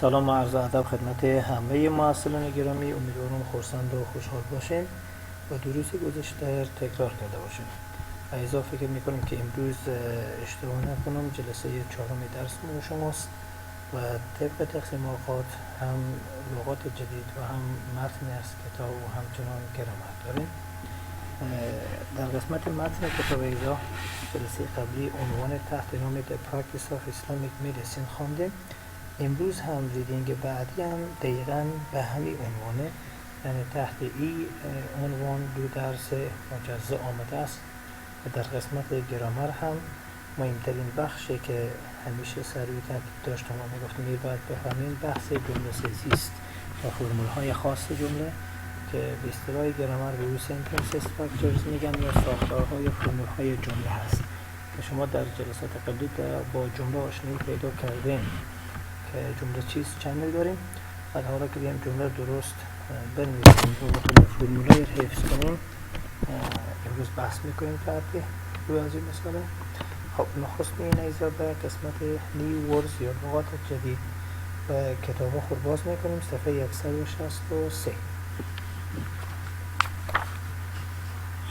سلام و عرض ادب خدمت همه معلمان گرامی. امیدوارم خرسند و خوشحال باشین و دروس گذشته تکرار کرده باشین. ایضا فکر میکنم که امروز اشتباه نکنم جلسه 4 درس با شماست و طبق تقسیم اوقات هم لغات جدید و هم متن از کتاب و همچنان گرامر داریم. در قسمت متن کتاب ایضا جلسه قبلی عنوان تحت نام The Practice of Islamic Medicine خواندیم. امروز هم ریدینگ بعدی هم دقیقاً به همین عنوانه، یعنی تحت این عنوان دو درس مجزا آمده است و در قسمت گرامر هم مهمترین بخشی که همیشه سروی تاکید داشتم و میگفتم باید بفهمین بحث جمله سازی است و فرمول های خاص جمله که به اصطلاح گرامر به او سنتنس استراکچرز میگن یا ساختارهای فرمول های جمله هست که شما در جلسات قبلی با جمله آشنایی پیدا کردین که جمله چیز چند داریم. بعد حالا که بیم جمله درست بنویسیم و بتونیم فرمولای حفظ کنیم، امروز بحث میکنیم تحت روی از این مسئله. خب نخست این ایضا به قسمت نیو ورز یا لغات جدید و کتاب خود باز میکنیم. صفحه 163.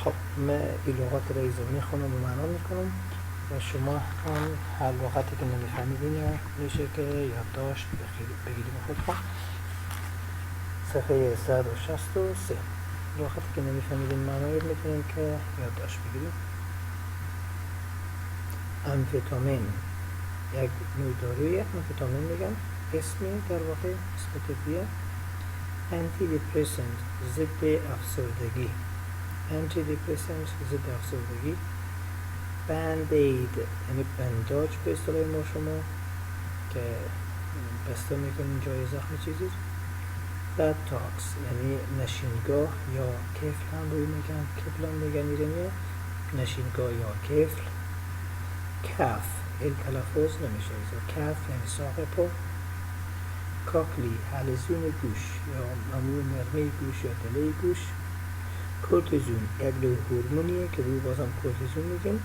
خب من این لغات را ایضا میخونم و معنا میکنم و شما هم هر لغتی که نمیفهمیدین یا میشه که یادداشت بگیریم خودتون. صفحه 163 لغتی که نمیفهمیدین معنی رو میتونیم که یادداشت بگیریم. امفتامین یک نوع داروی امفتامین میگن، اسمی در واقع اسم طبیه. انتی دیپرسنت ضد افسردگی، انتی دیپرسنت ضد افسردگی. بند اید یعنی بنداج به اصطلاح ما شما که بسته میکنین جای زخم چیزی. بد تاکس یعنی نشینگاه یا کفل هم روی میگن، کفل هم میگن ایرانیه، نشینگاه یا کفل. کف این تلفظ نمیشه ایزا، کف یعنی ساق پا. کاکلی حلزون گوش یا امور نرمه گوش یا دله گوش. کورتیزون یک نوع هورمونیه که روی بازم کورتیزون میگیم.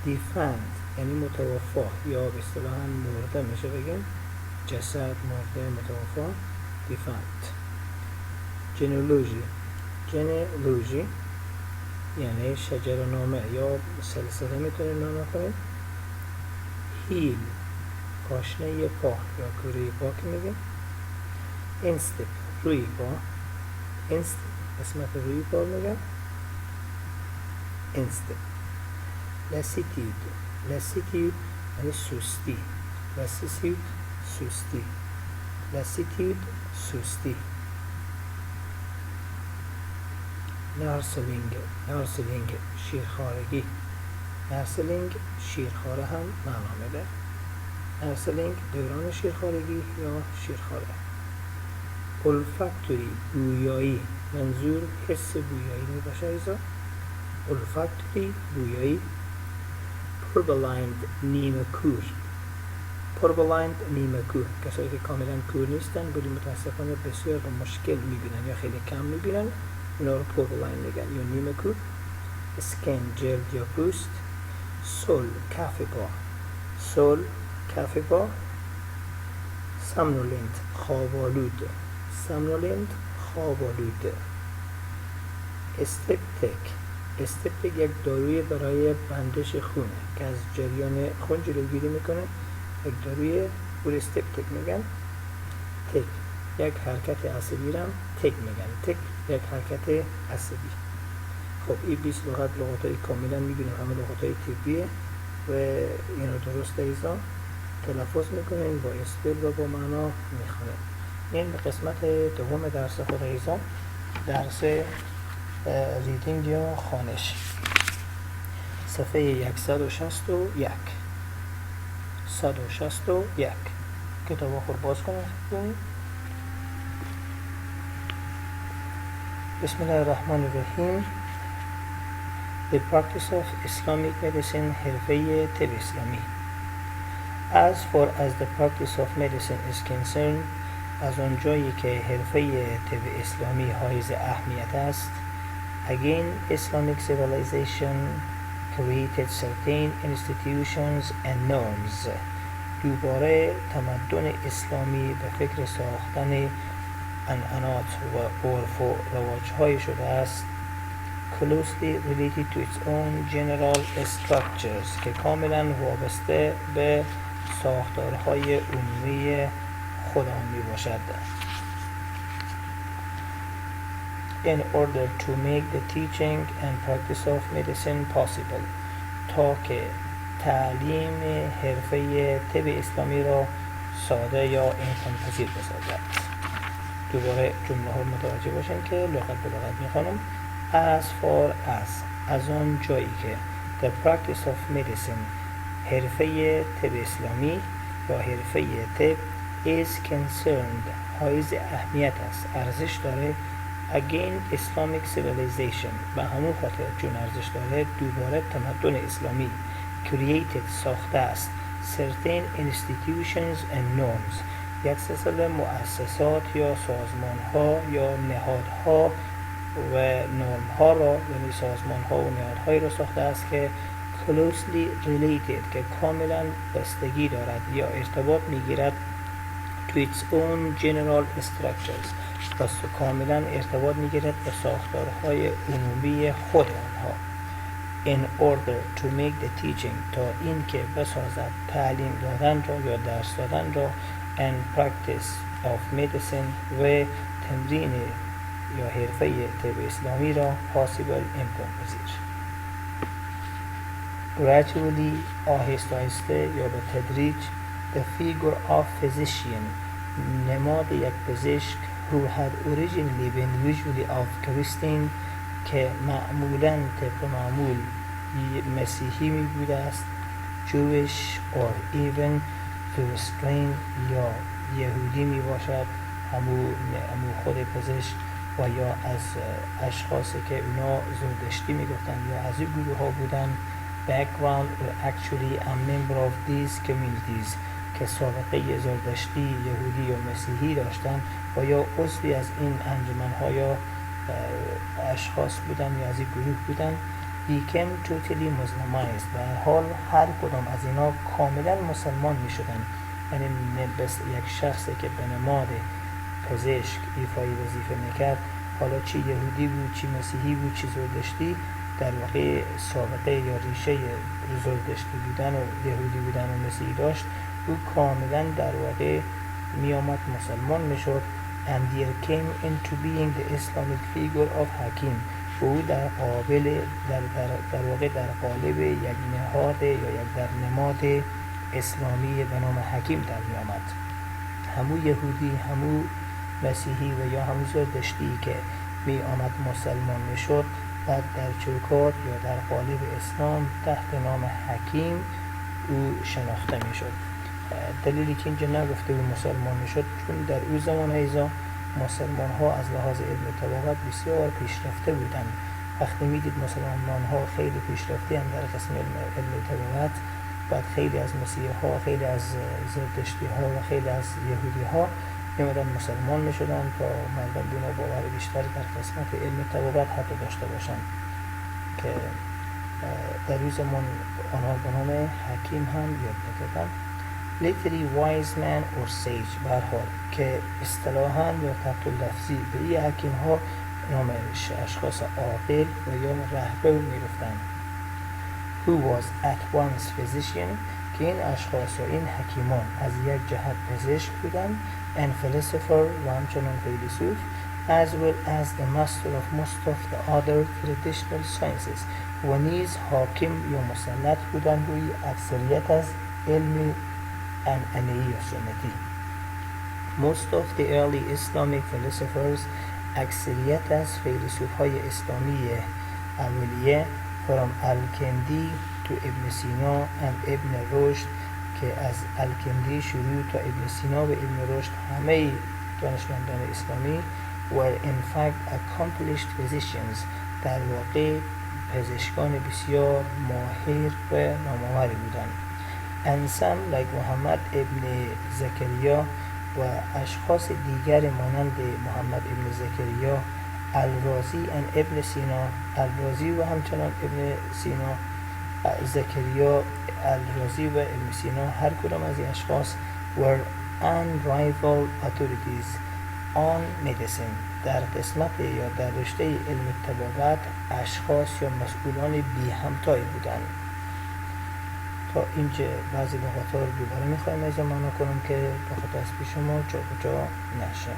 دیفند یعنی متوفا یا به اصطلاح مرده میشه بگیم، جسد مرده متوفا، دیفند. جنولوژی یعنی شجره‌نامه یا سلسله میتونیم نام کنیم. هیل پاشنه پا یا کوره پا که میگیم. اینستپ روی پا، اینستپ قسمت روی پا میگم، اینستپ. لاسیتیود یعنی سستی، سستی. نارسلینگ شیرخوارگی، نارسلینگ شیرخواره هم معنا میده. نارسلینگ دوران شیرخوارگی یا شیرخواره. اولفاکتوری بویایی، منظور حس بویایی میباشه ایزا. اولفاکتوری بویایی. پربلایند نیمه کور کسایی که کاملا کور نیستن ولی متاسفانه بسیار با مشکل میبینن یا خیلی کم میبینن، اونا رو پربلایند میگن یا نیمه کور. اسکن جلد یا پوست. سول کف پا. سامنولنت خواب‌آلود. استپتیک یک داروی برای بندش خون که از جریان خون جلوگیری میکنه، یک داروی استپتیک میگن. تک یک حرکت عصبی را تک میگن، تک یک حرکت عصبی. خب این 20 لغات کاملا میبینیم همه لغات طبیه و اینو درست ایزا تلفظ میکنیم با اسپل و با معنا میخونیم. این قسمت دوم درس خود ایزا، درس ریدینگ یا خوانش. صفحه 161 کتاب خود باز کنید. بسم الله الرحمن الرحیم. The practice of Islamic medicine حرفه طب اسلامی. As far as the practice of medicine is concerned، از آنجایی که حرفه طب اسلامی حائز اهمیت است. Again, Islamic civilization created certain institutions and norms. دوباره تمدن اسلامی به فکر ساختن عنعنات و عرف و رواج‌های شده است closely related to its own general structures که کاملا وابسته به ساختارهای عمومی خود آن می باشد. In order to make the teaching and practice of medicine possible تا که تعلیم حرفه طب اسلامی را ساده یا امکان پذیر بسازد. دوباره جمله ها متوجه باشین که لغت به لغت میخوانم. As far as از آن جایی که the practice of medicine حرفه طب اسلامی یا حرفه طب is concerned حائز اهمیت است، ارزش داره again Islamic civilization به همون خاطر چون ارزش داره دوباره تمدن اسلامی created ساخته است certain institutions and norms یک سلسله مؤسسات یا سازمان ها یا نهادها و نرم ها را یعنی سازمان ها و نهادهایی را ساخته است که closely related که کاملا بستگی دارد یا ارتباط میگیرد to its own general structures پس کاملا ارتباط میگیرد به ساختارهای عمومی خود آنها in order to make the teaching تا این که بسازد تعلیم دادن را یا درس دادن را and practice of medicine و تمرین یا حرفه طب اسلامی را possible امکان پذیر. Gradually آهسته آهسته یا به تدریج the figure of physician نماد یک پزشک who had originally been usually of Christian که معمولاً طبق معمول مسیحی می بوده است Jewish or even Zoroastrian یا یهودی می باشد همو خود پزشک و یا از اشخاصی که اونا زردشتی می گفتن یا از این گروه ها بودن background or actually a member of these communities که سابقه زردشتی یهودی یا مسیحی داشتن و یا عضوی از این انجمن‌ها یا اشخاص بودن یا از این گروه بودن became totally Muslimized و هر حال هر کدام از اینا کاملا مسلمان می شدن یعنی بس یک شخصی که به نماد پزشک ایفای وظیفه میکرد حالا چی یهودی بود چی مسیحی بود چی زردشتی در واقع سابقه یا ریشه زردشتی بودن و یهودی بودن و مسیحی داشت او کاملا در واقع می آمد مسلمان می شد and there came into being the Islamic figure of Hakim و او در واقع در قالب یک نهاد یا یک در نماد اسلامی به نام حکیم در می آمد همو یهودی همو مسیحی و یا همو زردشتی که می آمد مسلمان می شد بعد در چوکات یا در قالب اسلام تحت نام حکیم او شناخته می شد دلیلی که اینجا نگفته او مسلمان می شد چون در او زمان ایزا مسلمان ها از لحاظ علم طبابت بسیار پیشرفته بودند وقتی می دید مسلمان ها خیلی پیشرفته هم در قسم علم طبابت بعد خیلی از مسیحی ها خیلی از زردشتی ها و خیلی از یهودی ها میمدن مسلمان می شدن تا مردم بینا باور بیشتر در قسمت علم طبابت حتی داشته باشن که در روی زمان آنها به نام حکیم هم یاد میکردن literally wise man or sage برحال که اصطلاحاً یا تحت لفظی به این حکیم ها نام اشخاص عاقل و یا رهبر میگفتن who was at once physician که این اشخاص یا این حکیمان از یک جهت پزشک بودن and philosopher و همچنان فیلسوف as well as the master of most of the other traditional sciences و نیز حاکم یا مسلط بودن روی اکثریت از علم عنعنه‌ای یا سنتی most of the early Islamic philosophers اکثریت از فیلسوف های اسلامی اولیه from الکندی to ابن سینا and ابن رشد که از الکندی شروع تا ابن سینا و ابن رشد همه دانشمندان اسلامی were in fact accomplished physicians در واقع پزشکان بسیار ماهر و نامآوری بودند and some like محمد ابن زکریا و اشخاص دیگر مانند محمد ابن زکریا الرازی and ابن سینا الرازی و همچنان ابن سینا زکریا الرازی و ابن سینا هر کدام از این اشخاص were unrivaled authorities on medicine. در قسمت یا در رشته علم طبابت اشخاص یا مسئولان بی همتایی بودند. تا اینکه بعضی لغات رو دوباره میخوایم از معنا کنم که لغات از پیش شما جا بجا نشه.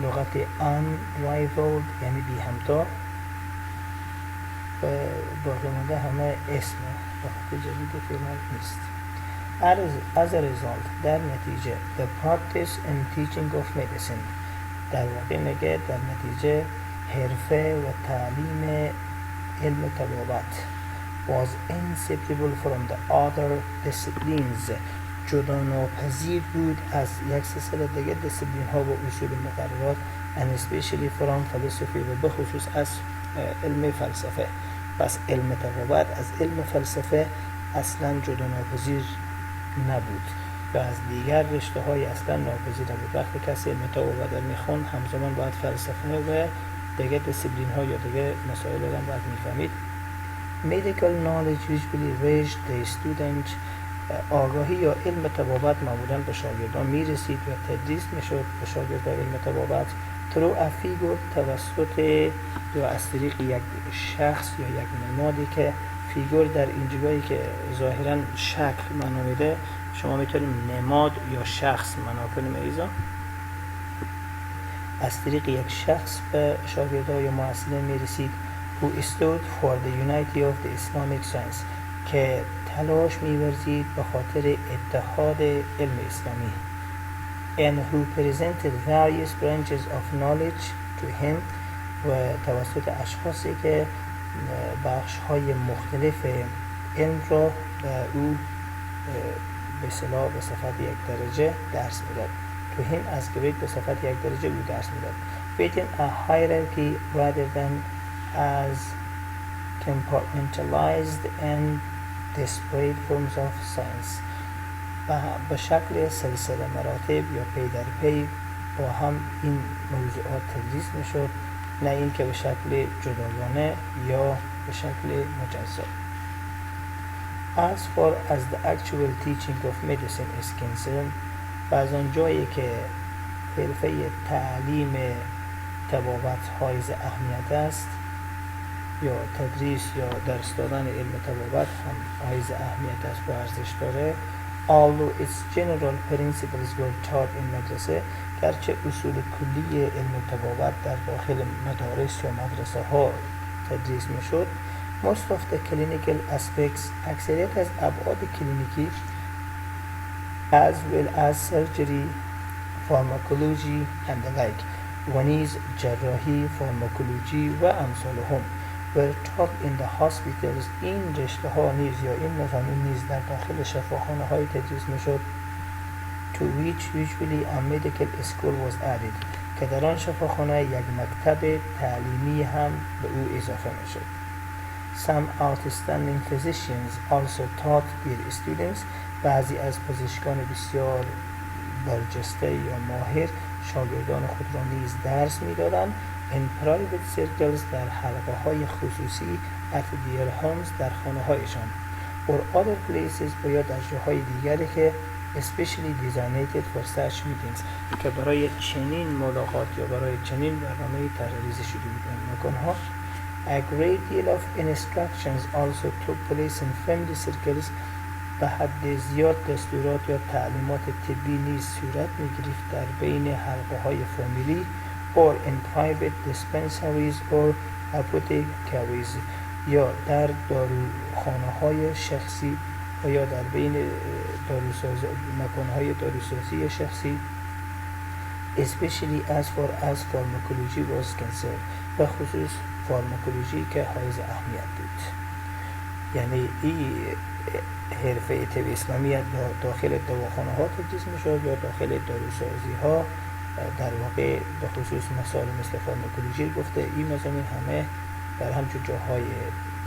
لغت unrivaled یعنی بی همتا و باقی مانده همه اسمه، لغت جدید فعلا نیست. As a result در نتیجه the practice and teaching of medicine در واقع میگه در نتیجه حرفه و تعلیم علم طبابت was inseparable from the other disciplines جدا ناپذیر بود از یک سلسله دیگه دیسیپلین ها و اصول مقررات and especially from philosophy و بخصوص از علم فلسفه. پس علم طبابت از علم فلسفه اصلا جدا ناپذیر نبود و از دیگر رشته های اصلا ناپذیر نبود. وقتی کسی علم طبابت میخوند همزمان باید فلسفه و دیگه دیسیپلین ها یا دیگه مسائل رو باید میفهمید. Medical knowledge usually reached the student آگاهی یا علم طبابت معمولا به شاگردان میرسید و تدریس میشد به شاگردان علم طبابت through a figure توسط یا از طریق یک شخص یا یک نمادی که فیگور در اینجایی که ظاهرا شکل معنا میده شما میتونیم نماد یا شخص معنا کنیم. ایزا از طریق یک شخص به شاگردان یا محصلین میرسید who stood for the unity of the Islamic science که تلاش می‌ورزید به خاطر اتحاد علم اسلامی and who presented various branches of knowledge to him و توسط اشخاصی که بخش‌های مختلف علم را به او به اصطلاح به صفت یک درجه درس می‌داد. to him از گرید به صفت یک درجه او درس می‌داد within a hierarchy rather than as compartmentalized and disparate forms of science و به شکل سلسله مراتب یا پی در پی با هم این موضوعات تدریس میشد، نه اینکه به شکل جداگانه یا به شکل مجزا. As far as the actual teaching of medicine is concerned و از آن جایی که حرفه تعلیم طبابت حائز اهمیت است یا تدریس یا درس دادن علم طبابت هم حائز اهمیت است و ارزش داره. Although its general principles were taught in مدرسه، گرچه اصول کلی علم طبابت در داخل مدارس یا مدرسه ها تدریس می شد، most of the clinical aspects اکثریت از ابعاد کلینیکی as well as surgery, pharmacology and the like و نیز جراحی، فارماکولوژی و امثالهم were taught in the hospitals. این رشته ها نیز یا این مضامین نیز در داخل شفاخانه های تدریس می شد to which usually a medical school was added که در آن شفاخانه یک مکتب تعلیمی هم به او اضافه می شد. Some outstanding physicians also taught their students. بعضی از پزشکان بسیار برجسته یا ماهر شاگردان خود را نیز درس می دادند in private circles در حلقه های خصوصی at their homes در خانه هایشان or other places یا در جاهای دیگری که especially designated for such meetings که برای چنین ملاقات یا برای چنین برنامه طراحی شده بودند. مکانها A great deal of instructions also took place in family circles. به حد زیاد دستورات یا تعلیمات طبی نیز صورت می‌گرفت در بین حلقه های فامیلی or in private dispensaries or apothecaries یا در داروخانه های شخصی و یا در بین مکان‌های داروسازی شخصی especially as far as pharmacology was concerned و خصوص فارماکولوژی که حائز اهمیت بود. یعنی این حرفه طب اسلامی داخل دواخانه ها تدریس میشد یا داخل داروسازی ها در واقع به خصوص مسائل مثل فارماکولوژی گفته این مضامین همه در همچون جاهای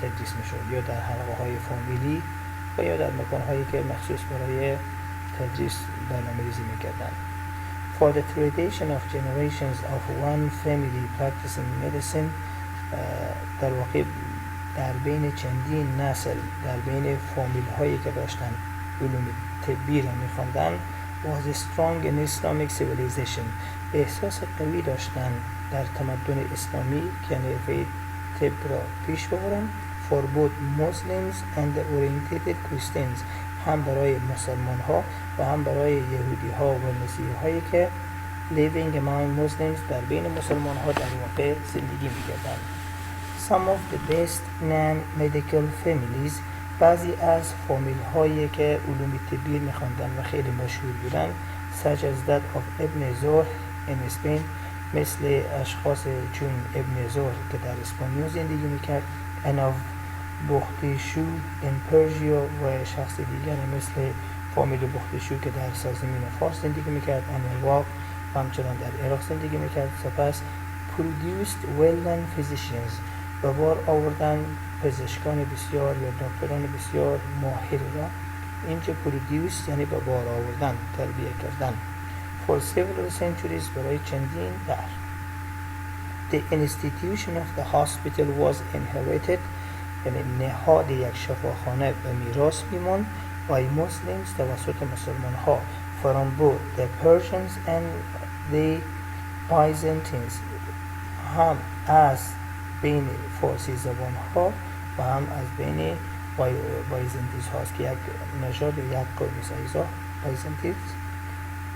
تدریس میشد یا در حلقه های فامیلی و یا در مکان هایی که مخصوص برای تدریس برنامه‌ریزی میکردن. For the tradition of generations of one family practicing medicine در واقع در بین چندین نسل در بین فامیل هایی که داشتن علوم طبی را میخواندن was strong in Islamic civilization. احساس قوی داشتن در تمدن اسلامی که نحوه طب را پیش ببرن for both Muslims and the oriented Christians، هم برای مسلمان ها و هم برای یهودی ها و مسیحی هایی که living among Muslims در بین مسلمان ها در واقع زندگی میکردن. Some of the best non-medical families، بعضی از فامیل هایی که علوم طبی میخواندن و خیلی مشهور بودن such as that of ابن زهر in Spain، مثل اشخاص چون ابن زهر که در اسپانیا زندگی میکرد and of بختشو in Persia و شخص دیگر مثل فامیل بختشو که در سرزمین فارس زندگی میکرد and Iraq و همچنان در عراق زندگی میکرد. سپس produced well-known physicians، به بار آوردن پزشکان بسیار یا دکتران بسیار ماهر را. اینجا produced یعنی به بار آوردن، تربیه کردن. for several centuries برای چندین دهر. The institution of the hospital was inherited، یعنی نهاد یک شفاخانه به میراث میماند by Muslims توسط مسلمان ها from both the Persians and the Byzantines، هم از بین فارسی زبان ها و هم از بین بایزنتیز هاست که یک نژاد و یک قوم است. بایزنتیز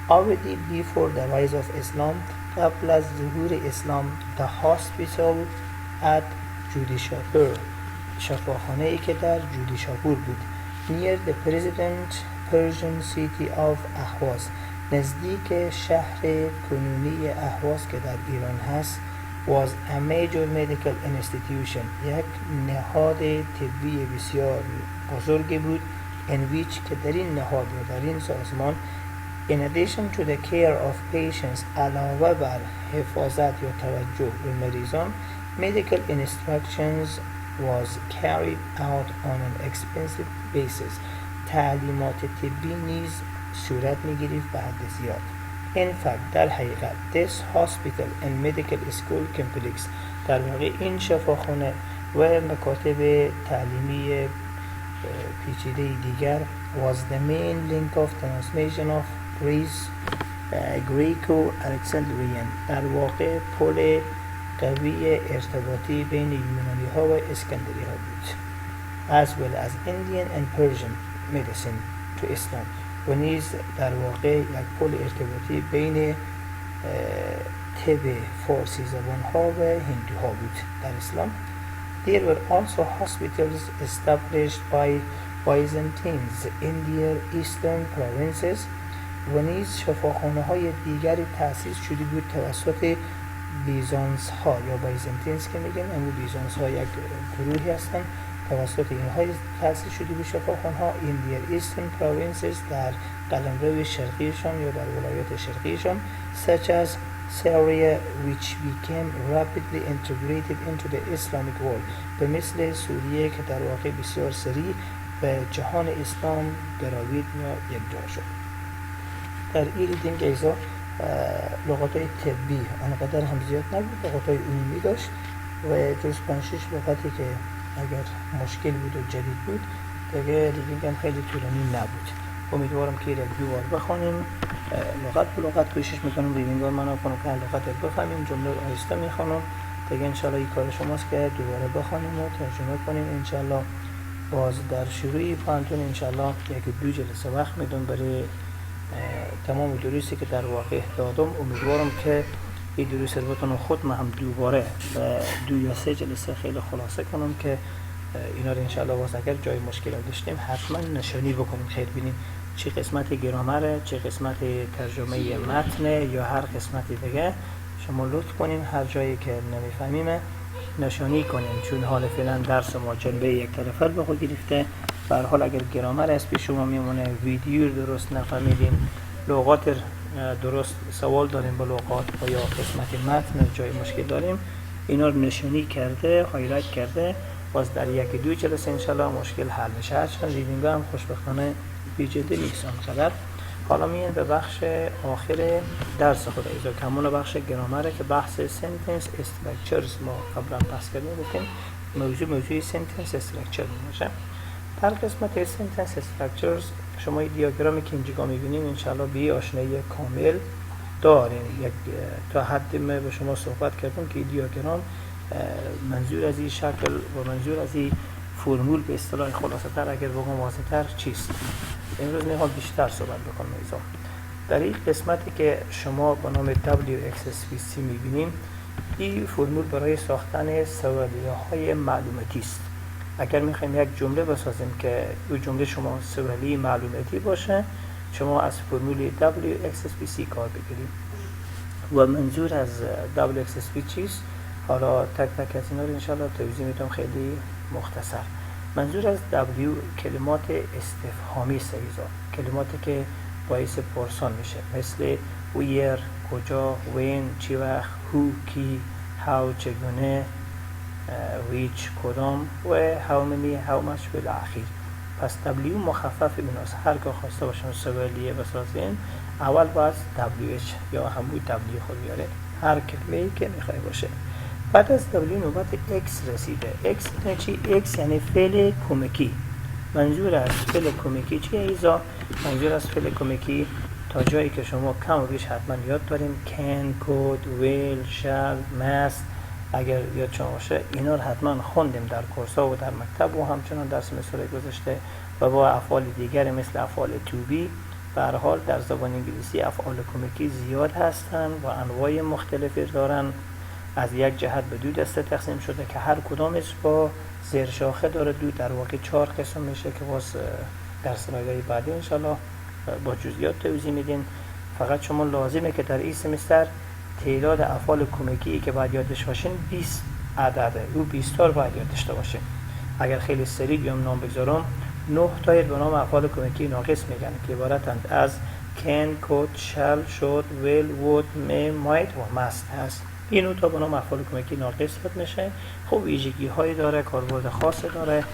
already before the rise of Islam، قبل از ظهور اسلام the hospital at جودیشاپور، شفاخانه ای که در جودیشاپور بود near the present Persian city of اهواز، نزدیک شهر کنونی اهواز که در ایران هست was a major medical institution، یک نهاد طبی بسیار بزرگی بود in which که در این نهاد و در این سازمان in addition to the care of patients، علاوه بر حفاظت یا توجه به مریضان medical instructions was carried out on an expensive basis، تعلیمات طبی نیز صورت می‌گرفت به حد زیاد. In fact در حقیقت this hospital and medical school complex، در واقع این شفاخانه و مکاتب تعلیمی پیچیده دیگر was the main link of transmission of Greco-Alexandrian، در واقع پل قوی ارتباطی بین یونانی ها و اسکندری ها بود as well as Indian and Persian medicine to Islam، و نیز در واقع یک پل ارتباطی بین طب فارسی زبان ها و هندو ها بود در اسلام. There were also hospitals established by Byzantines in their eastern provinces، و نیز شفاخانه های دیگری تأسیس شده بود توسط بیزانس ها یا بایزنتینز که میگن، اما بیزانس ها یک گروهی هستن توسط اینها تأسیس شده بود شفاخانه ها in their eastern provinces، در قلمرو شرقیشان یا در ولایات شرقیشان such as Syria which became rapidly integrated into the Islamic world، به مثل سوریه که در واقع بسیار سریع به جهان اسلام گروید یا یکجا شد. در این دیدیم که ایزا لغات های طبی آنقدر هم زیاد نبود، لغات های عمومی داشت و جز 5-6 لغاتی که اگر مشکل بود و جدید بود دیگه هم خیلی طولانی نبود. امیدوارم که یک دو بار بخوانیم، لغت به لغت کوشش میکنم ریوینگ من کنم که هر لغت بفهمیم، جمله آهسته میخوانم دیگه انشالله این کار شماست که دوباره بخوانیم و ترجمه کنیم. انشالله باز در شروعی پانتون انشالله یک دو جلسه وقت میدم برای تمام دروسی که در واقع دادم. امیدوارم که این دروس رو بتونم خود من هم دوباره 2 یا 3 جلسه خیلی خلاصه کنم که اینا رو انشالله باز اگر جای مشکل داشتیم حتما نشانی بکنیم، خیر بینیم چه قسمت گرامره، چه قسمت ترجمه متن یا هر قسمت دیگه شما لطف کنین هر جایی که نمیفهمیم نشانی کنین، چون حال فعلا درس ما جنبه یک طرفه به خود گرفته. به هر حال اگر گرامر از پیش شما میمونه، ویدیو درست نفهمیدین، لغات درست سوال داریم با لغات و یا قسمت متن جای مشکل داریم، اینا رو نشانی کرده، هایلایت کرده، باز در 1-2 جلسه انشالله مشکل حل میشه. هرچند ریدینگ هم خوشبختانه پیچیده نیست آنقدر. حالا میان به بخش آخر درس خود ایزا که همون بخش گرامره که بحث سنتنس استراکچرز ما قبلا بحث کردیم، گفتیم موضوع سنتنس استراکچر باشه. در قسمت سنتنس استراکچرز شما این دیاگرامی که اینجا می‌بینیم انشالله به آشنایی کامل دارین. یک تا حد ما به شما صحبت کردم که این دیاگرام منظور از این شکل و منظور از این فرمول به اصطلاح خلاصه تر اگر بگم واضح تر چیست. امروز میخوام بیشتر صحبت بکنم ایزا. در این قسمتی که شما به نام WXSVC میبینیم این فرمول برای ساختن سوالیه‌های معلوماتی است. اگر میخوایم یک جمله بسازیم که اون جمله شما سوالی معلوماتی باشه شما از فرمول WXSVC کار بگیریم. و منظور از WXSVC چیست؟ حالا تک تک از اینا رو انشاءالله توضیح میدم خیلی مختصر. منظور از W کلمات استفهامی است. کلماتی که باعث پرسان میشه مثل where کجا، when چی وقت، who کی، how چگونه، which کدام و how many how much بالاخیر. پس W مخفف ایناست. هر که خواسته باشن سوالیه بسازین اول باید WH یا همون W خود بیاره هر کلمه‌ای که میخوای باشه. بعد از W نوبت X رسیده. X یعنی چی؟ X یعنی فعل کمکی. منظور از فعل کمکی چیه ایزا؟ منظور از فعل کمکی تا جایی که شما کم و بیش حتما یاد داریم can، could، will، shall، must. اگر یاد شما باشه اینا رو حتما خوندیم در کورس‌ها و در مکتب و همچنان در سمستر گذشته و با افعال دیگر مثل افعال to be. به هر حال در زبان انگلیسی افعال کمکی زیاد هستند و انواع مختلفی دارن. از یک جهت به دو دسته تقسیم شده که هر کدامش با زیرشاخه داره. در واقع 4 قسم میشه که باز در سلایدهای بعدی انشالله با جزئیات توضیح میدین. فقط شما لازمه که در این سمستر تعداد افعال کمکی که باید یادش باشین 20 عدده. او 20 تا رو باید یاد داشته باشین. اگر خیلی سریع بیام نام بگذارم 9 تا به نام افعال کمکی ناقص میگن که عبارتند از can، could، shall، should، will، would، may، might و must هست. این 9 تا به نام افعال کمکی ناقص یاد میشه. خب ویژگی هایی داره، کاربرد خاصی داره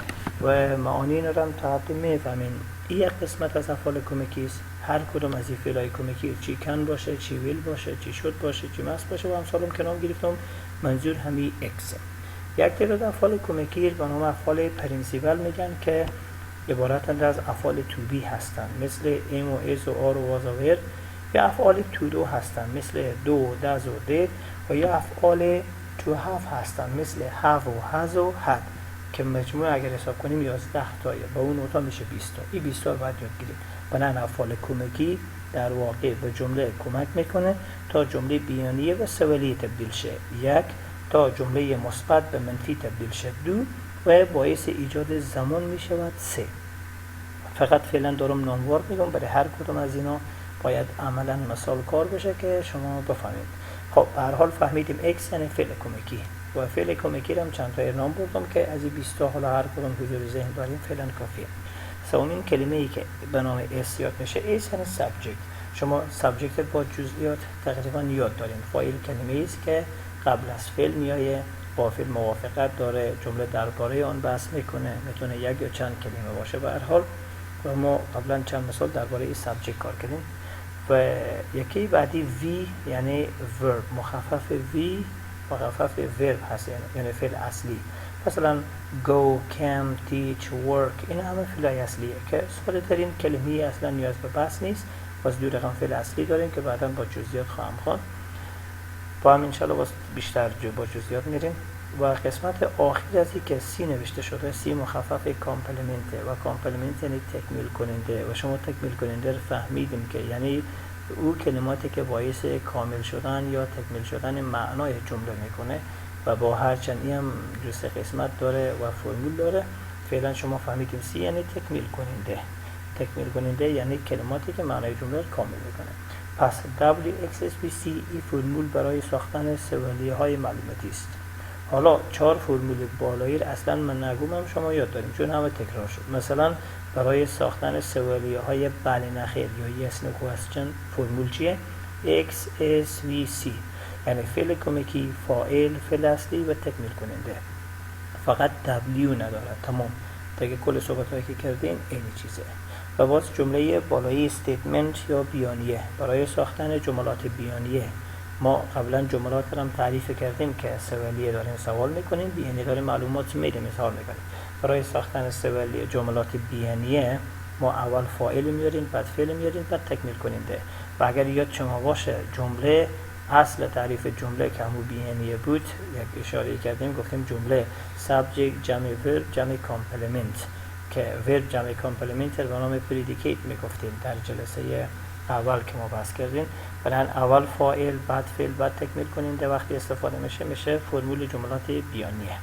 و معانی رو هم تا حد میفهمین. این یک قسمت از افعال کمکی است. هر کدوم از این فعلای کمکی چی کن باشه، چی ویل باشه، چی شد باشه، چی مست باشه و امثالم که نام گرفتم منظور همین اکس. یک تعداد افعال کمکی به نام افعال پرینسیپل میگن که عبارتند از افعال تو بی هستند مثل ام و از و آر و واز و ور، یا افعال تو دو هستند مثل دو، دز و دید، و یا افعال تو هف هستند مثل هف و هز و هد که مجموع اگر حساب کنیم 11 تایه. با اون نوتا میشه 20 تا. این 20 تا رو باید یاد گیریم. بنابراین افعال کمکی در واقع به جمله کمک میکنه تا جمله بیانیه و سوالیه تبدیل شه. 1 تا جمله مثبت به منفی تبدیل شه. 2 و باعث ایجاد زمان میشود. 3 فقط فعلا دارم ناموار میگم. برای هر کدوم از اینا باید عملا مثال کار بشه که شما بفهمید. خب به هر حال فهمیدیم X یعنی فعل کمکی و فعل کمکی رو هم چند تا نام بردم که از این 20 تا حالا هر کدوم حضور ذهن داریم فعلا کافیه. سومین کلمه ای که به نام S یاد میشه S یعنی subject. شما subject با جزئیات تقریبا یاد دارین. فاعل کلمه است که قبل از فعل میایه، با فعل موافقت داره، جمله درباره آن بحث میکنه، میتونه یک یا چند کلمه باشه. به هر حال و ما قبلا چند مثال درباره این سابجکت کار کردیم. و یکی بعدی V یعنی verb، مخفف V مخفف verb هست یعنی فعل اصلی. مثلا go، come، teach، work این همه فعل اصلیه که ساده ترین کلمه اصلا نیاز به بحث نیست. باز 2 رقم فعل اصلی داریم که بعدا با جزئیات خواهم خواند. با هم انشالله باز بیشتر با جزئیات میریم. و قسمت آخر از این که سی نوشته شده، سی مخفف کامپلمنته و کامپلمنت یعنی تکمیل کننده و شما تکمیل کننده رو فهمیدیم که یعنی او کلماتی که باعث کامل شدن یا تکمیل شدن معنای جمله میکنه و با هر چندی هم جزء قسمت داره و فرمول داره. فعلا شما فهمیدیم سی یعنی تکمیل کننده. تکمیل کننده یعنی کلماتی که معنای جمله رو کامل میکنه. پس WXSVC این فرمول برای ساختن سوالیه های معلوماتی است. حالا 4 فرمول بالایی اصلا من نگویم شما یاد داریم چون همه تکرار شد. مثلا برای ساختن سوالیه های بله نخیر یا yes no question فرمول چیه؟ XSVC یعنی فعل کمکی، فاعل، فعل اصلی و تکمیل کننده. فقط W نداره. تمام دیگه کل صحبتایی که کردین این چیزه. و باز جمله بالایی استیتمنت یا بیانیه برای ساختن جملات بیانیه ما قبلا جملات رو هم تعریف کردیم که سوالیه داریم سوال میکنیم، بیانیه داریم معلومات میدیم مثال میکنیم. برای ساختن سوالیه جملات بیانیه ما اول فاعل میاریم، بعد فعل میاریم، بعد تکمیل کننده. و اگر یاد شما باشه جمله اصل تعریف جمله که همون بیانیه بود، یک اشاره کردیم گفتیم جمله subject جمع verb جمع complement که verb جمع complement به نام predicate میگفتیم در جلسه اول که ما بحث کردیم. بنابراین اول فاعل بعد فعل بعد تکمیل کننده وقتی استفاده میشه فرمول جملات بیانیه.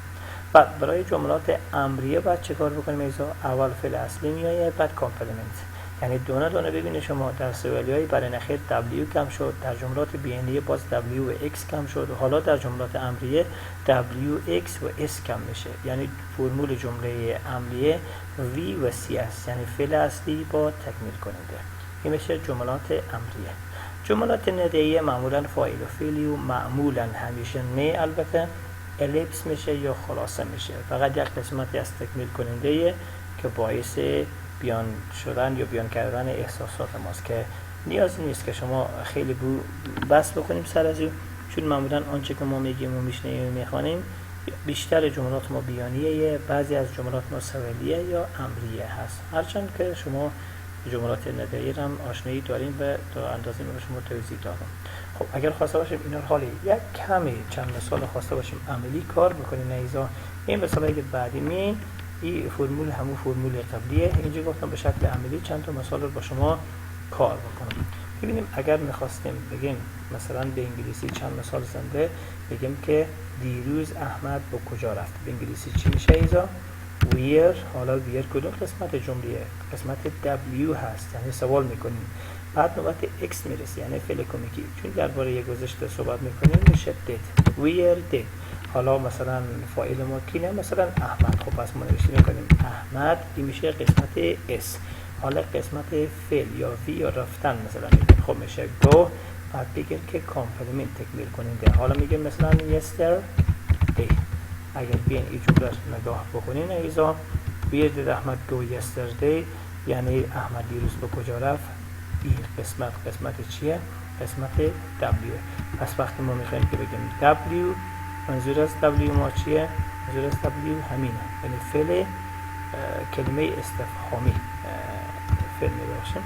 بعد برای جملات امریه بعد چه کار بکنیم ایزا؟ اول فعل اصلی میایه بعد کامپلمنت، یعنی دونه دونه ببینید شما در سوالیای برای نخیر W کم شد، در جملات بیانیه باز W و X کم شد و حالا در جملات امریه W, X و S کم میشه. یعنی فرمول جمله امریه V و C است، یعنی فعل اصلی با تکمیل کننده. این میشه جملات امریه. جملات ندهیه معمولا فاعل و فعلی و معمولا همیشه نه البته الیپس میشه یا خلاصه میشه، فقط یک قسمتی از تکمیل کننده که باعث بیان شدن یا بیان کردن احساسات ماست که نیاز نیست که شما خیلی بس بکنیم سر از او، چون معمولا آنچه که ما میگیم و میشنیم و میخوانیم بیشتر جملات ما بیانیه، بعضی از جملات ما سوالیه یا امریه هست، هرچند که شما جملات ندهی هم آشنایی داریم و تا اندازه به شما توضیح دادم. خب اگر خواسته باشیم اینا رو حالی یک کمی چند مثال خواسته باشیم عملی کار بکنیم نیزا، این مثالی که بعدی میین این فرمول همون فرمول قبلیه، اینجا گفتم به شکل عملی چند تا مثال رو با شما کار بکنم. ببینیم اگر میخواستیم بگیم مثلا به انگلیسی چند مثال زنده بگیم که دیروز احمد به کجا رفت، به انگلیسی چی میشه ایزا؟ where. حالا where کدوم قسمت جمله؟ قسمت W هست، یعنی سوال میکنیم. بعد نوبت X میرسه یعنی فعل کمکی، چون درباره یک گذشته صحبت میکنیم میشه did. where did. حالا مثلا فاعل ما کینه؟ مثلا احمد. خب پس ما نوشته میکنیم احمد، این میشه قسمت S. حالا قسمت فعل یا V یا رفتن مثلا میگیم خب میشه go. بعد بگیم که کامپلمنت تکمیل کننده، حالا میگیم مثلا yesterday. اگر بیان این جمله نگاه بکنین ایزا where did احمد go yesterday، یعنی احمد دیروز به کجا رفت، این قسمت چیه؟ قسمت W. پس وقتی ما میخوایم که بگیم W، منظور از W ما چیه؟ منظور از W همینه، یعنی فعل کلمه استفهامی فعل میباشیم.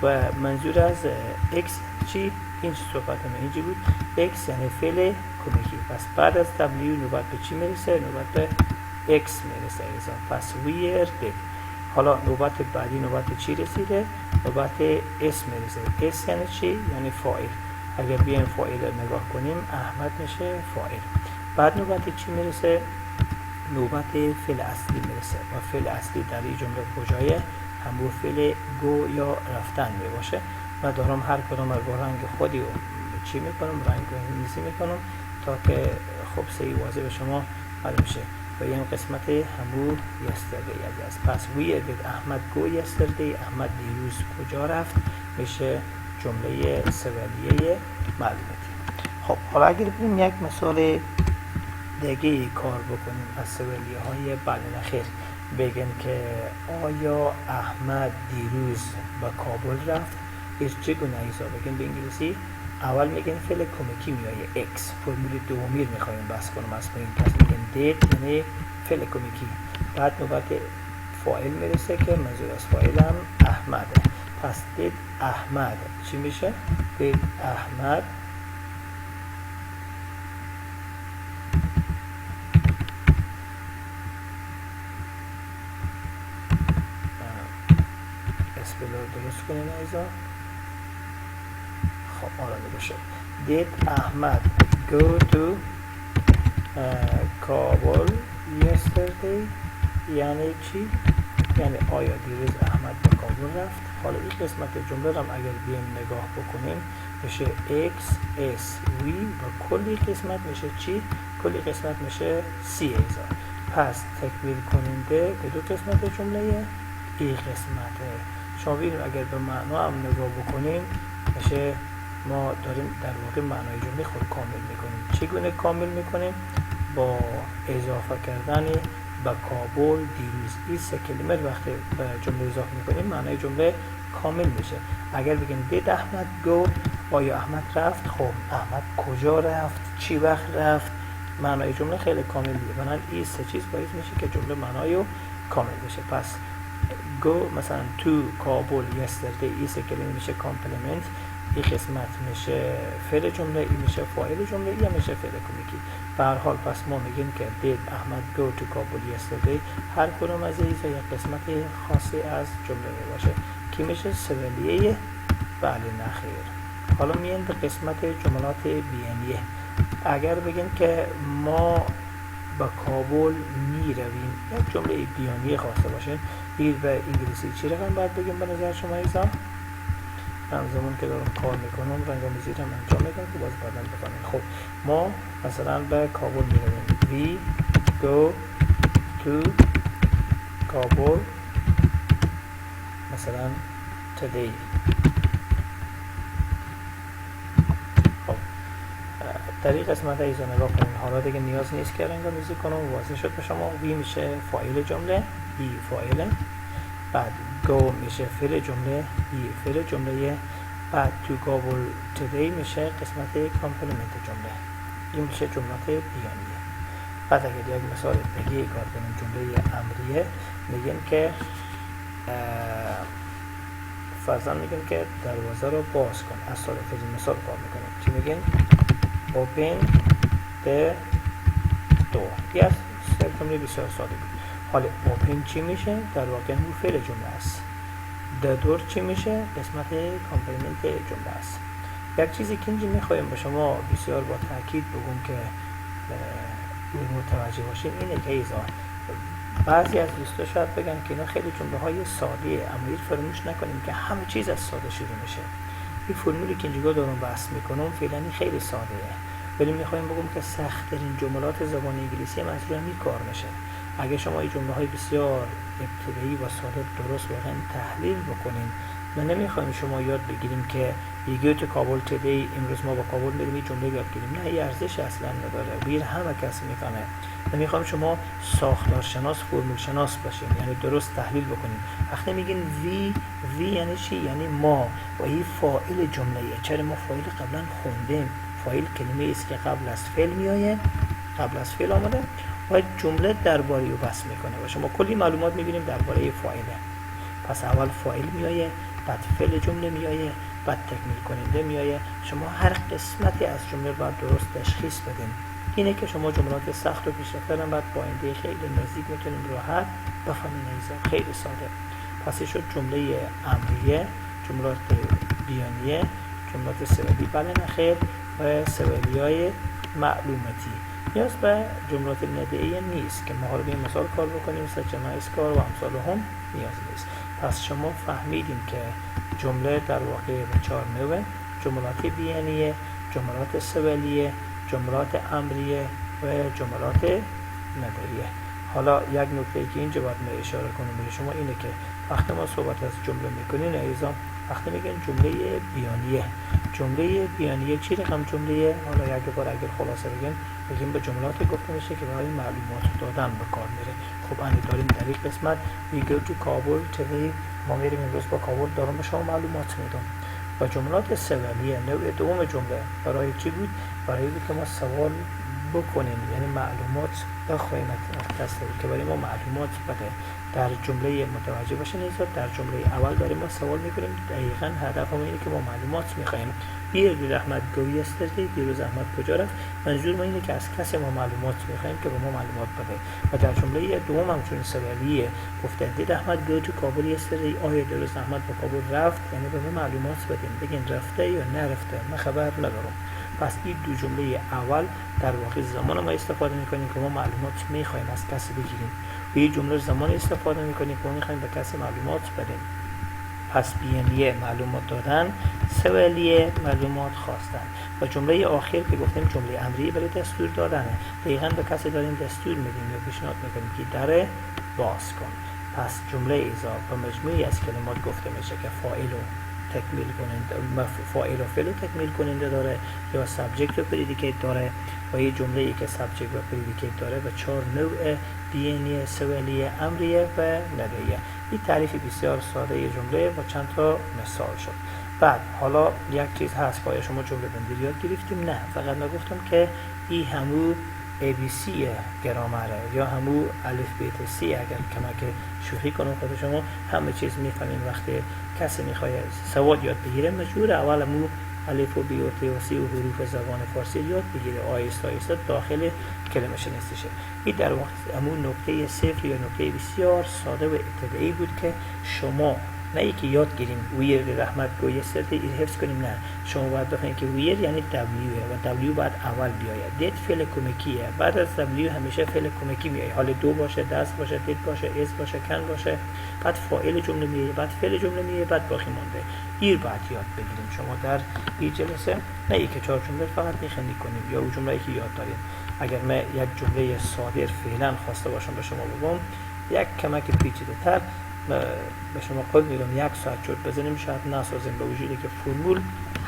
و منظور از X چی؟ این صحبت ما اینجا بود، X یعنی فعل کمکی. پس بعد از W نوبت به چی میرسه؟ نوبت به X میرسه ایزا. پس where did. حالا نوبت بعدی نوبت چی رسیده؟ نوبت S میرسه. S یعنی چی؟ یعنی فاعل. اگر بیایم فاعل رو نگاه کنیم احمد میشه فاعل. بعد نوبت چی میرسه؟ نوبت فعل اصلی میرسه و فعل اصلی در این جمله کجایه؟ همون فعل گو یا رفتن میباشه و دارم هر کدام رو با رنگ خودی چی میکنم؟ رنگ انگلیسی میکنم تا که خب سعی واضح به شما معلوم شه. و این قسمت همون yesterday است. پس where did احمد go yesterday، احمد دیروز کجا رفت، میشه جمله سوالیه معلوماتی. خب حالا اگر بریم یک مثال دیگه کار بکنیم از سوالیه های بله نخیر، بگن که آیا احمد دیروز به کابل رفت، از چگونه ایزا بگن به انگلیسی؟ اول میگن فعل کمکی میایه X، فرمول دومی رو میخوایم بحث کنم از پایین. پس میگن did یعنی فعل کمکی. بعد نوبت فاعل میرسه که منظور از فاعل هم احمده. پس did احمد چی میشه؟ did احمد اسپلر درست کنین ایزا. خب حالا باشه did احمد go to کابل yesterday، یعنی چی؟ یعنی آیا دیروز احمد به کابل رفت. حالا این قسمت جمله رو اگر بیم نگاه بکنیم میشه X S V و کلی قسمت میشه چی؟ کلی قسمت میشه C ایزا. پس تکمیل کننده که دو قسمت جمله این قسمته. شما ببینید اگر به معنا هم نگاه بکنیم میشه ما داریم در واقع معنای جمله خود کامل میکنیم. چگونه کامل میکنیم؟ با اضافه کردن به کابل دیروز. این سه کلمه وقتی به جمله اضافه میکنیم معنای جمله کامل میشه. اگر بگیم did احمد go، آیا احمد رفت؟ خب احمد کجا رفت؟ چی وقت رفت؟ معنای جمله خیلی کاملیه. بنابراین این سه چیز باعث میشه که جمله معنای کامل بشه. پس go مثلا to کابل yesterday، این سه کلمه میشه کامپلمنت، این قسمت میشه فعل جمله، این میشه فاعل جمله، این میشه فعل کمکی. به هر حال پس ما میگیم که did احمد go to کابل yesterday، هر کدوم از این یک قسمت خاصی از جمله باشه که میشه سوالیه. بله نه خیر. حالا میایم به قسمت جملات بیانیه. اگر بگیم که ما به کابل می رویم، یک جمله بیانیه خواسته باشین، بیر به انگلیسی چی رقم باید بگیم به نظر شما ایزا؟ همزمان که دارم کار میکنم رنگ‌آمیزی رو انجام میدم که باز بعداً بفهمید. خب ما مثلا به کابل می رویم. We go to کابل مثلا today. در این قسمت ایزا نگاه کنیم. حالا دیگه نیاز نیست که رنگ‌آمیزی کنم، واضح شد به شما. وی میشه فاعل جمله، ای فاعل، بعد گو میشه فعل جمله، ای فعل جمله، بعد تو کابل today میشه قسمت کامپلمنت جمله. این میشه جملات بیانیه. بعد اگر یک مثال دیگه کار کنیم، جمله امریه، میگیم که فرضاً میگیم که دروازه رو باز کن. از سال مثال کار میکنیم. چی میگیم؟ open the door. یه جمله بسیار ساده بود. حالا open چی میشه؟ در واقع اون فعل جمله است. the door چی میشه؟ قسمت کامپلمنت جمله است. یک چیزی که اینجا میخوایم به شما بسیار با تاکید بگم که متوجه باشین اینه که ایزا بعضی از دوستا شاید بگن که اینا خیلی جمله های ساده، اما این فراموش نکنیم که همه چیز از ساده شروع میشه. این فرمولی که اینجا دارم بحث میکنم فعلا خیلی ساده، ولی میخوایم بگم که سخت‌ترین جملات زبان انگلیسی هم از روی همین کار میشه. اگه شما این جمله های بسیار ابتدایی و ساده درست واقعا تحلیل بکنین، ما نمیخوایم شما یاد بگیریم که یه تو کابل today، امروز ما با کابل میریم این جمله یاد بگیریم. نه، این ارزش اصلا نداره. ویر همه کسی میفهمه. نمیخوام شما ساختارشناس، فرمول شناس باشین، یعنی درست تحلیل بکنین. وقتی میگین وی یعنی چی؟ یعنی ما. و این فاعل جمله ایه. چرا ما فاعل قبلا خوندیم؟ فاعل کلمه است که قبل از فعل میآید، قبل از فعل آمده و جمله درباره او بحث میکنه و شما کلی معلومات میبینیم درباره فاعله. پس اول فاعل میآید، بعد فعل جمله میآید، بعد تکمیل کننده میآید. شما هر قسمتی از جمله باید درست تشخیص بدین. اینه که شما جملات سخت و پیشرفته رو بعد با آینده خیلی نزدیک میتونیم راحت بفهمین. خیلی ساده. پس شد جمله امریه، جملات بیانیه، جملات سوالی بله نخیر و سوالیای معلوماتی. نیاز به جملات ندعیه نیست که ما حالا به مثال کار بکنیم، سجمع اسکار و امثال هم نیاز نیست. پس شما فهمیدیم که جمله در واقع به 4 نوعه: جملات بیانیه، جملات سوالیه، جملات امریه و جملات ندعیه. حالا یک نکته که اینجا باید من اشاره کنم به شما اینه که وقتی ما صحبت از جمله میکنین ایزان، وقتی میگن جمله بیانیه چی رقم جمله؟ حالا یک بار اگر خلاصه بگیم به جملات گفته میشه که برای معلومات دادن به کار میره. خب اندی داریم در این قسمت we go to کابل today، ما میریم امروز با کابل، دارم به شما معلومات میدم. و جملات سوالیه نوع دوم جمله برای چی بود؟ برای بود که ما سوال بکنیم، یعنی معلومات بخوایم از کسی که برای ما معلومات بده. در جمله متوجه باشین در جمله اول داریم ما سوال میکنیم، دقیقاً هدف ما اینه که ما معلومات میخوایم. دیر احمد گو یستردی، دیروز احمد کجا رفت؟ منظور ما اینه که از کسی ما معلومات میخوایم که به ما معلومات بده. و در جمله دوم همچون سوالیه گفته دید احمد گو تو کابل یستردی، آیا دیروز احمد به کابل رفت؟ یعنی به ما معلومات بدین، بگین رفته یا نرفته، من خبر ندارم. پس این دو جمله اول در واقع زمان ما استفاده میکنیم که ما معلومات میخوایم از کسی بگیریم. و این جمله زمان استفاده میکنیم که ما میخوایم به کسی معلومات بدیم. پس بیانیه معلومات دادن، سوالیه معلومات خواستن. و جمله آخر که گفتیم جمله امریه برای دستور دادنه. دقیقاً به کسی داریم دستور میدیم یا پیشنهاد میکنیم که در باز کن. پس جمله ایزا به مجموعی از کلمات گفته میشه که فاعل و تکمیل کننده، فاعل و فعل تکمیل کننده داره، یا سابجکت و پردیکیت داره. و یه جمله ای که سابجکت و پردیکیت داره و 4 نوع بیانیه، سوالیه، امریه و ندعیه. این تعریف بسیار ساده جمله و چند تا مثال شد. بعد حالا یک چیز هست که شما جمله بندی یاد گرفتیم؟ نه، فقط نگفتم که این همو ABC گرامره یا همو الف بیت سی. اگر کمک شوخی کنم خود شما همه چیز میفهمین. وقتی کسی میخواد سواد یاد بگیره مجبور اول همو الف و بی و ت و سی و حروف زبان فارسی یاد بگیره، آهسته آهسته داخل کلمه شناسیشه. این در واقع همون نکته صفر یا نکته بسیار ساده و ابتدایی بود که شما نه اینکه یاد گیریم ویر رحمت گوی سرت این حفظ کنیم، نه، شما باید بفهمید که ویر یعنی دبلیو و دبلیو باید اول بیاید. دیت فعل کمکیه، بعد از دبلیو همیشه فعل کمکی میاد، حال دو باشه، دست باشه، دیت باشه، اس باشه، کن باشه، بعد فاعل جمله میاد، بعد فعل جمله میاد، بعد باقی مونده. این باید یاد بگیریم شما در این جلسه، نه اینکه 4 جمله فقط میخونی کنیم یا اون جمله‌ای که یاد داریم. اگر من یک جمله ساده فعلا خواسته باشم به شما بگم، یک کمک پیچیده‌تر به شما قول میدم 1 ساعت چرت بزنیم شاید نسازیم، به وجودی که فرمول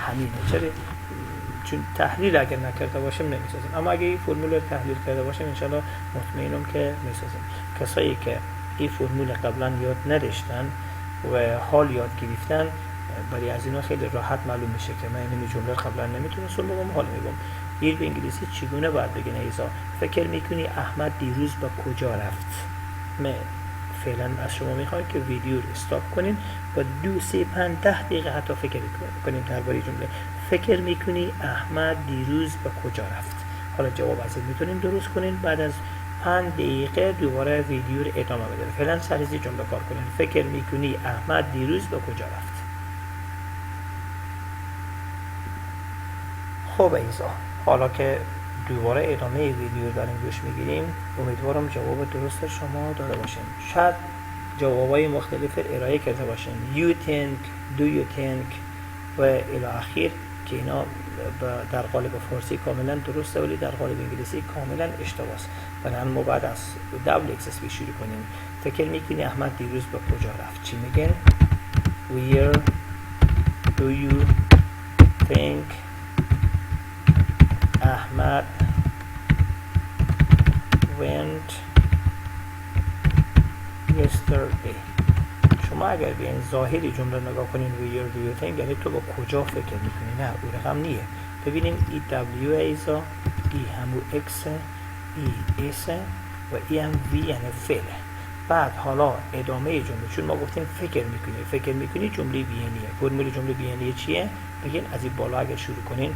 همینه. چرا؟ چون تحلیل اگر نکرده باشیم نمیسازیم، اما اگه این فرمول رو تحلیل کرده باشیم انشالله مطمئنم که میسازیم. کسایی که این فرمول قبلا یاد نداشتن و حال یاد گرفتن، برای از اینا خیلی راحت معلوم میشه که من این جمله قبلا نمیتونستم بگم، حال میگم. این به انگلیسی چگونه باید بگین؟ ایزا فکر میکنی احمد دیروز به کجا رفت؟ من فعلا از شما میخوام که ویدیو رو استاپ کنین و 2 3 5 10 دقیقه حتی فکر کنیم درباره جمله فکر میکنی احمد دیروز به کجا رفت. حالا جواب از این میتونین درست کنین، بعد از 5 دقیقه دوباره ویدیو رو ادامه بدید. فعلا سر از جمله کار کنین. فکر میکنی احمد دیروز به کجا رفت. خب ایزا، حالا که دوباره ادامه ویدیو داریم گوش میگیریم، امیدوارم جواب درست شما داده باشیم. شاید جوابای مختلف ارائه کرده باشیم. You think, do you think و الی آخر که اینا در قالب فارسی کاملا درسته ولی در قالب انگلیسی کاملا اشتباه است. بنابراین ما بعد از دبل اکسس شروع کنیم. فکر میکنی احمد دیروز به کجا رفت؟ چی میگن؟ Where do you think Ahmad went yesterday. شما اگر به این ظاهری جمله نگاه کنین where do you think یعنی تو با کجا فکر میکنی، نه اون رقم نیه. ببینیم ای W ایزا، ای همو X، ای S و ای هم V یعنی فعل. بعد حالا ادامه جمله، چون ما گفتیم فکر میکنی جمله بیانیه. فرمول جمله بیانیه چیه؟ بگین از این بالا اگر شروع کنین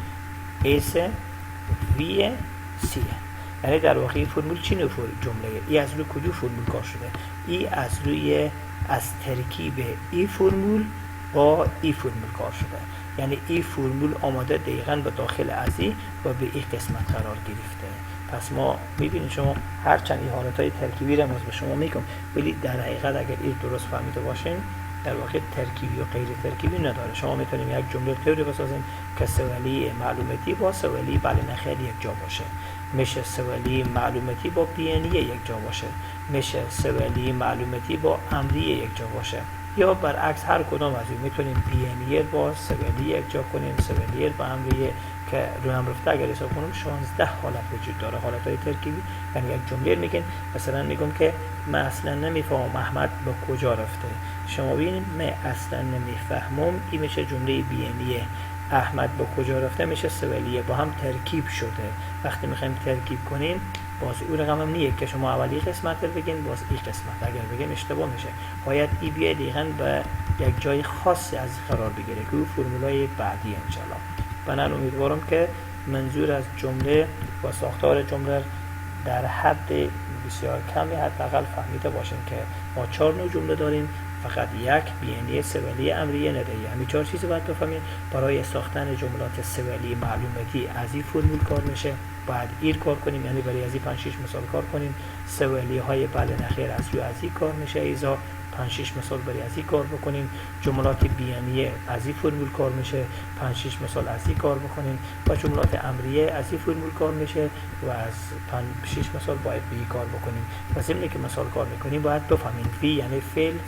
S V C، یعنی در واقع فرمول چی نوع جمله؟ ای از روی کدوم فرمول کار شده؟ ای از ترکیب ای فرمول با ای فرمول کار شده، یعنی ای فرمول آماده دقیقاً به داخل از ای و به ای قسمت قرار گرفته. پس ما میبینید شما هرچند این حالتهای ترکیبی رو به شما میگم، ولی در حقیقت اگر این درست فهمیده باشین در واقع ترکیبی و غیر ترکیبی نداره. شما میتونیم یک جمله طوری بسازیم که سوالی معلوماتی با سوالی بله نخیر یک جا باشه، میشه سوالی معلوماتی با بیانیه یک جا باشه، میشه سوالی معلوماتی با امریه یک جا باشه، یا برعکس هر کدام از این میتونیم بیانیه با سوالی یک جا کنیم، سوالی با امریه که رو هم رفته اگر حساب کنم 16 حالت وجود داره، حالتهای ترکیبی. یعنی یک جمله میگن مثلا میگم که من اصلا نمیفهمم احمد به کجا رفته. شما ببینید من اصلا نمیفهمم، این میشه جمله بیانیه. احمد به کجا رفته میشه سوالیه، با هم ترکیب شده. وقتی میخوایم ترکیب کنیم باز اون رقم هم نیه که شما اولی قسمت رو بگین باز این قسمت اگر بگیم اشتباه میشه. باید ای بیاد دقیقاً به یک جای خاصی از قرار بگیره که اون فرمولای بعدی انشالله. بنابراین امیدوارم که منظور از جمله و ساختار جمله در حد بسیار کمی حداقل فهمیده باشین که ما 4 نوع جمله داریم، فقط یک بیانیه، سوالی، امریه، ندهیه. همین 4 چیز باید بفهمید. برای ساختن جملات سوالی معلوماتی از این فرمول کار میشه، باید ایر کار کنیم، یعنی برای از این 5 6 مثال کار کنیم. سوالی های بله نخیر از این کار میشه، ایزا 5 6 مثال برای از این کار بکنیم. جملات بیانیه از این فرمول کار میشه، 5 6 مثال از این کار بکنیم. و جملات امریه از این فرمول کار میشه و از 5 6 مثال باید به این کار بکنیم. و ضمن که مثال کار میکنیم باید بفهمیم فی یعنی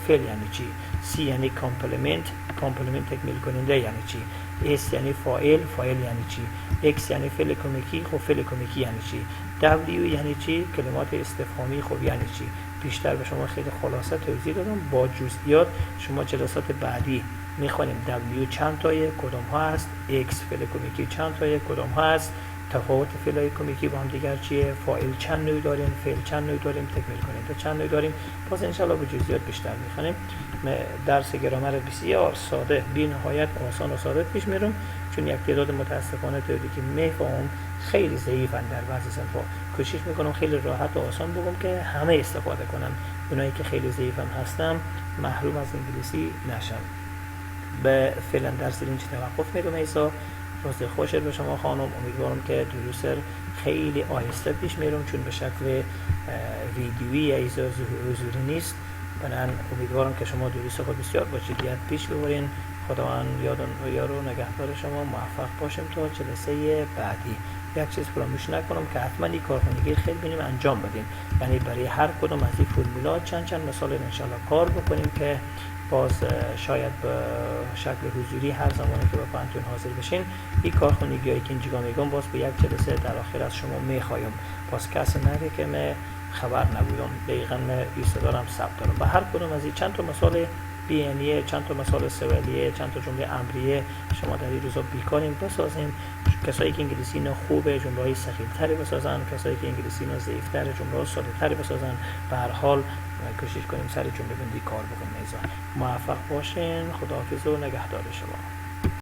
فعل یعنی چی، سی یعنی کامپلمنت تکمیل کننده یعنی چی، اس یعنی فاعل یعنی چی، اکس یعنی فعل کمکی، خب فعل کمکی یعنی چی، دبلیو یعنی چی، کلمات استفهامی خب یعنی چی. بیشتر به شما خیلی خلاصه توضیح دادم. با جزئیات شما جلسات بعدی میخوانیم W چند تایه، کدام ها هست، X فعل کمیکی چند تایه، کدام ها هست، تفاوت فعلای کمیکی با هم دیگر چیه، فاعل چند نوع داریم، فعل چند نوع داریم، تکمیل کننده چند نوع داریم. باز انشالله به جزئیات بیشتر میخوانیم. درس گرامر بسیار ساده، بی نهایت آسان و ساده پیش میرم، چون یک تعداد متاسفانه تعدادی که میفهمم خیلی ضعیفن در بعضی صنفا. کوشش میکنم خیلی راحت و آسان بگم که همه استفاده کنن، اونایی که خیلی ضعیفم هستم محروم از انگلیسی نشن. به فعلا درس اینجا توقف میدم. ایسا روز خوشت به شما خانم. امیدوارم که دروس خیلی آهسته پیش میرم، چون به شکل ویدیویی ایسا حضوری نیست. بنابراین امیدوارم که شما دروس خود بسیار با جدیت پیش ببرین. خداوند یارو نگهدار شما، موفق باشیم تا جلسه بعدی. یک چیز فراموش نکنم که حتما این کارخانگی خیلی بینیم انجام بدیم، یعنی برای هر کدوم از این فرمولات چند مثال انشالله کار بکنیم که باز شاید به شکل حضوری هر زمانی که به پانتون حاضر بشین این کارخانگی هایی که اینجا میگم باز به یک جلسه در آخر از شما میخوایم. باز کسی نگه که من خبر نبودم، دقیقا من ایسا دارم ثبت دارم. به هر کدوم از این چند تا مثال بیانیه، چند تا مثال سوالیه، چند تا جمله امریه شما در این روزا بیکاریم بسازیم. کسایی که انگلیسی اینا خوبه جمله های ثقیل‌تری بسازن، کسایی که انگلیسی اینا ضعیف‌تر جمله ها ساده‌تری بسازن. به هر حال کوشش کنیم سر جمله بندی کار بکنیم. موفق باشین. خداحافظ و نگهدار شما.